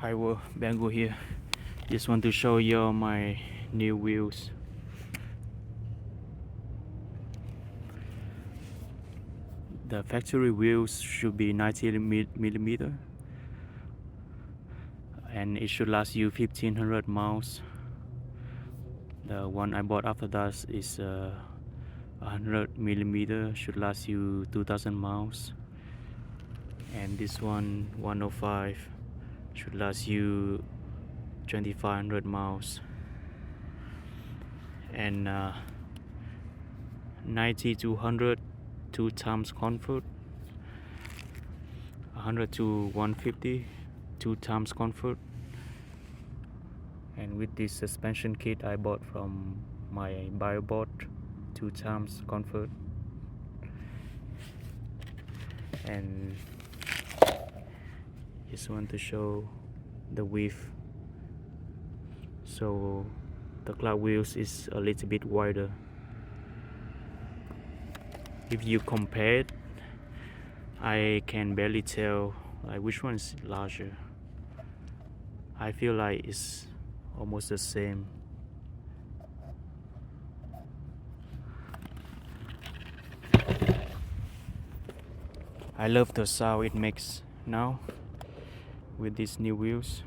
Hi, Bango here. Just want to show you my new wheels. The factory wheels should be 90 millimeter, and it should last you 1500 miles. The one I bought after that is 100 millimeter, should last you 2000 miles. And this one 105 should last you 2500 miles. And 90 to 100, 2 times comfort. 100 to 150, 2 times comfort. And with this suspension kit I bought from my BioBot, 2 times comfort. And just want to show the width. So the cloud wheels is a little bit wider. If you compare it, I can barely tell like which one is larger. I feel like it's almost the same. I love the sound it makes now with these new wheels.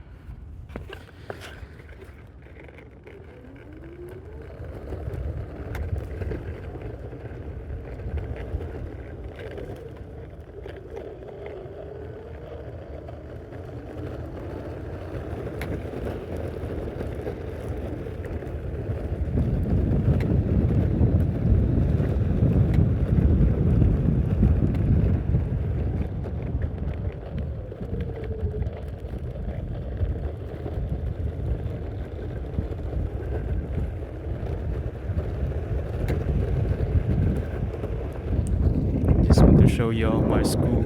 Just want to show you all my school.